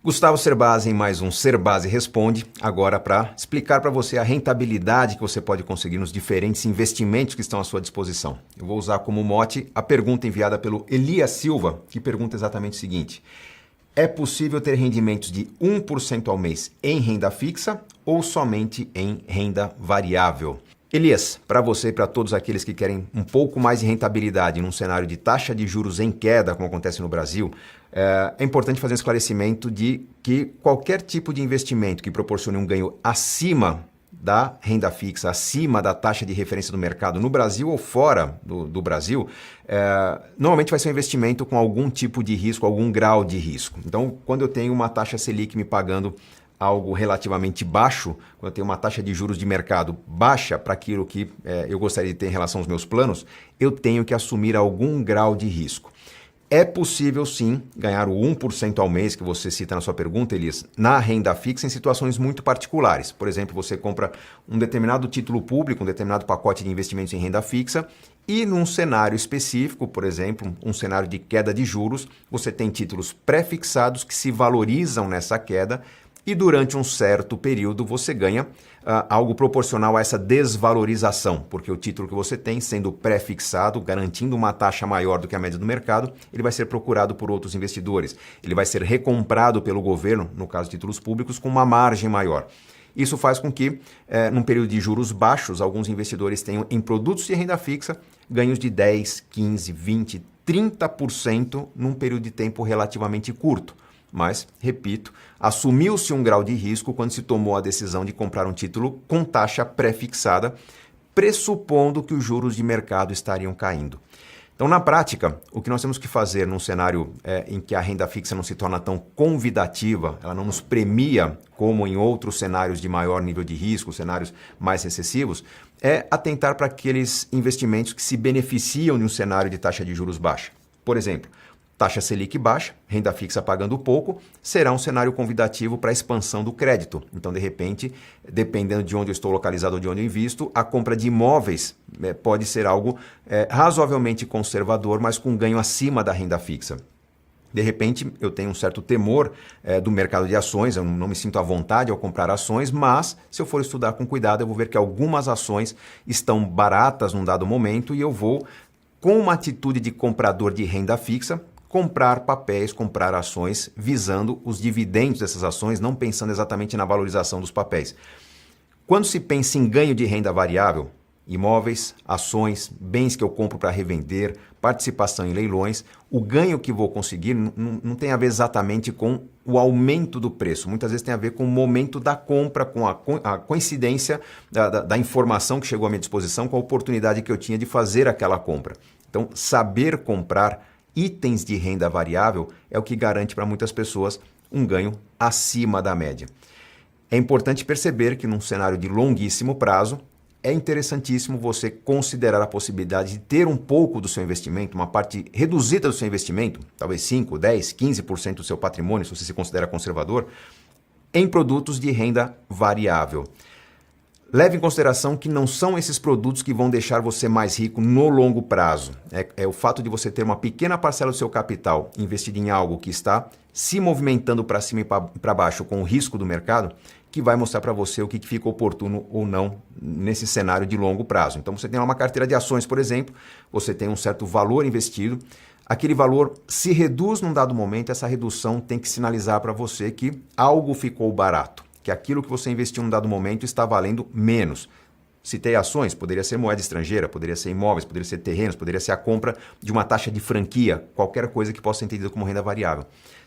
Gustavo Cerbasi em mais um Cerbasi Responde, agora para explicar para você a rentabilidade que você pode conseguir nos diferentes investimentos que estão à sua disposição. Eu vou usar como mote a pergunta enviada pelo Elias Silva, que pergunta exatamente o seguinte: é possível ter rendimentos de 1% ao mês em renda fixa ou somente em renda variável? Elias, para você e para todos aqueles que querem um pouco mais de rentabilidade num cenário de taxa de juros em queda, como acontece no Brasil, é importante fazer um esclarecimento de que qualquer tipo de investimento que proporcione um ganho acima da renda fixa, acima da taxa de referência do mercado no Brasil ou fora do Brasil, normalmente vai ser um investimento com algum tipo de risco, algum grau de risco. Então, quando eu tenho uma taxa Selic me pagando algo relativamente baixo, quando eu tenho uma taxa de juros de mercado baixa para aquilo que eu gostaria de ter em relação aos meus planos, eu tenho que assumir algum grau de risco. É possível, sim, ganhar o 1% ao mês que você cita na sua pergunta, Elias, na renda fixa em situações muito particulares. Por exemplo, você compra um determinado título público, um determinado pacote de investimentos em renda fixa e num cenário específico, por exemplo, um cenário de queda de juros, você tem títulos pré-fixados que se valorizam nessa queda e durante um certo período você ganha algo proporcional a essa desvalorização, porque o título que você tem, sendo pré-fixado, garantindo uma taxa maior do que a média do mercado, ele vai ser procurado por outros investidores. Ele vai ser recomprado pelo governo, no caso de títulos públicos, com uma margem maior. Isso faz com que, num período de juros baixos, alguns investidores tenham em produtos de renda fixa ganhos de 10, 15, 20, 30% num período de tempo relativamente curto. Mas, repito, assumiu-se um grau de risco quando se tomou a decisão de comprar um título com taxa pré-fixada, pressupondo que os juros de mercado estariam caindo. Então, na prática, o que nós temos que fazer num cenário em que a renda fixa não se torna tão convidativa, ela não nos premia como em outros cenários de maior nível de risco, cenários mais recessivos, é atentar para aqueles investimentos que se beneficiam de um cenário de taxa de juros baixa. Por exemplo, taxa Selic baixa, renda fixa pagando pouco, será um cenário convidativo para a expansão do crédito. Então, de repente, dependendo de onde eu estou localizado ou de onde eu invisto, a compra de imóveis pode ser algo razoavelmente conservador, mas com ganho acima da renda fixa. De repente, eu tenho um certo temor do mercado de ações, eu não me sinto à vontade ao comprar ações, mas se eu for estudar com cuidado, eu vou ver que algumas ações estão baratas num dado momento e eu vou, com uma atitude de comprador de renda fixa, comprar papéis, comprar ações, visando os dividendos dessas ações, não pensando exatamente na valorização dos papéis. Quando se pensa em ganho de renda variável, imóveis, ações, bens que eu compro para revender, participação em leilões, o ganho que vou conseguir não tem a ver exatamente com o aumento do preço. Muitas vezes tem a ver com o momento da compra, com a coincidência da informação que chegou à minha disposição, com a oportunidade que eu tinha de fazer aquela compra. Então, saber comprar itens de renda variável é o que garante para muitas pessoas um ganho acima da média. É importante perceber que num cenário de longuíssimo prazo, é interessantíssimo você considerar a possibilidade de ter um pouco do seu investimento, uma parte reduzida do seu investimento, talvez 5, 10, 15% do seu patrimônio, se você se considera conservador, em produtos de renda variável. Leve em consideração que não são esses produtos que vão deixar você mais rico no longo prazo. É o fato de você ter uma pequena parcela do seu capital investido em algo que está se movimentando para cima e para baixo com o risco do mercado, que vai mostrar para você o que fica oportuno ou não nesse cenário de longo prazo. Então, você tem uma carteira de ações, por exemplo, você tem um certo valor investido, aquele valor se reduz num dado momento, essa redução tem que sinalizar para você que algo ficou barato, que aquilo que você investiu num dado momento está valendo menos. Citei ações, poderia ser moeda estrangeira, poderia ser imóveis, poderia ser terrenos, poderia ser a compra de uma taxa de franquia, qualquer coisa que possa ser entendida como renda variável.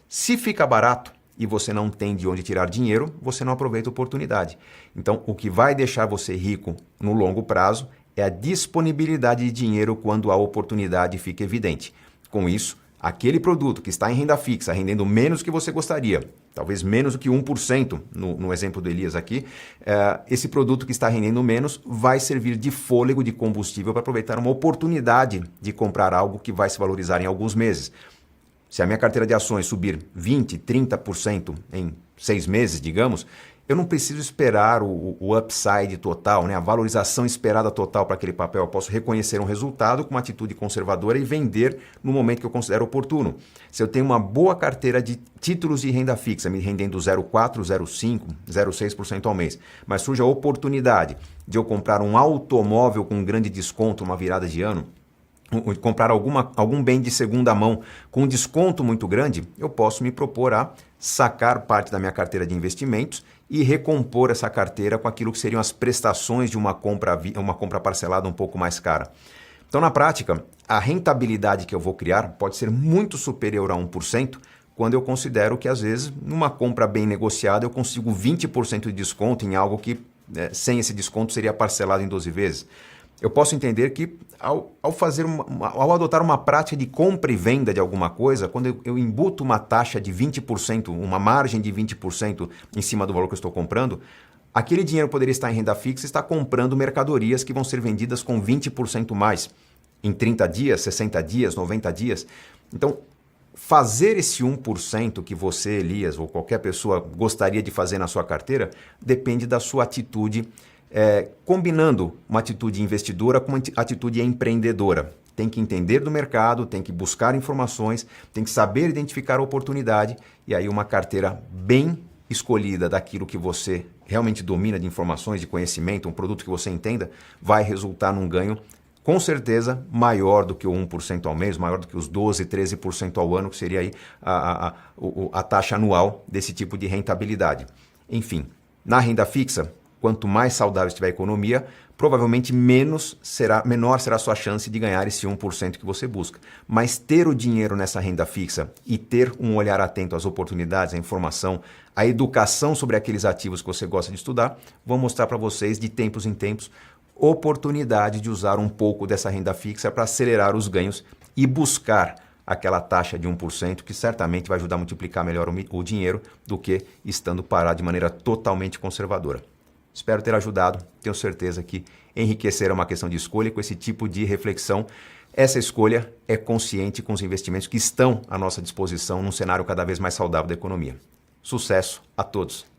Se fica barato e você não tem de onde tirar dinheiro, você não aproveita a oportunidade. Então, o que vai deixar você rico no longo prazo é a disponibilidade de dinheiro quando a oportunidade fica evidente. Com isso, aquele produto que está em renda fixa, rendendo menos do que você gostaria, talvez menos do que 1% no exemplo do Elias aqui, esse produto que está rendendo menos vai servir de fôlego, de combustível para aproveitar uma oportunidade de comprar algo que vai se valorizar em alguns meses. Se a minha carteira de ações subir 20%, 30% em 6 meses, digamos, eu não preciso esperar o upside total, né? A valorização esperada total para aquele papel. Eu posso reconhecer um resultado com uma atitude conservadora e vender no momento que eu considero oportuno. Se eu tenho uma boa carteira de títulos de renda fixa, me rendendo 0,4%, 0,5%, 0,6% ao mês, mas surge a oportunidade de eu comprar um automóvel com um grande desconto, uma virada de ano, comprar algum bem de segunda mão com um desconto muito grande, eu posso me propor a sacar parte da minha carteira de investimentos e recompor essa carteira com aquilo que seriam as prestações de uma compra parcelada um pouco mais cara. Então, na prática, a rentabilidade que eu vou criar pode ser muito superior a 1%, quando eu considero que, às vezes, numa compra bem negociada, eu consigo 20% de desconto em algo que, sem esse desconto, seria parcelado em 12 vezes. Eu posso entender que ao adotar uma prática de compra e venda de alguma coisa, quando eu embuto uma taxa de 20%, uma margem de 20% em cima do valor que eu estou comprando, aquele dinheiro poderia estar em renda fixa e estar comprando mercadorias que vão ser vendidas com 20% mais em 30 dias, 60 dias, 90 dias. Então, fazer esse 1% que você, Elias, ou qualquer pessoa gostaria de fazer na sua carteira, depende da sua atitude, combinando uma atitude investidora com uma atitude empreendedora. Tem que entender do mercado, tem que buscar informações, tem que saber identificar a oportunidade e aí uma carteira bem escolhida daquilo que você realmente domina de informações, de conhecimento, um produto que você entenda, vai resultar num ganho com certeza maior do que o 1% ao mês, maior do que os 12%, 13% ao ano, que seria aí a taxa anual desse tipo de rentabilidade. Enfim, na renda fixa, quanto mais saudável estiver a economia, provavelmente menor será a sua chance de ganhar esse 1% que você busca. Mas ter o dinheiro nessa renda fixa e ter um olhar atento às oportunidades, à informação, à educação sobre aqueles ativos que você gosta de estudar, vão mostrar para vocês, de tempos em tempos, oportunidade de usar um pouco dessa renda fixa para acelerar os ganhos e buscar aquela taxa de 1% que certamente vai ajudar a multiplicar melhor o dinheiro do que estando parado de maneira totalmente conservadora. Espero ter ajudado, tenho certeza que enriquecer é uma questão de escolha e com esse tipo de reflexão, essa escolha é consciente com os investimentos que estão à nossa disposição num cenário cada vez mais saudável da economia. Sucesso a todos!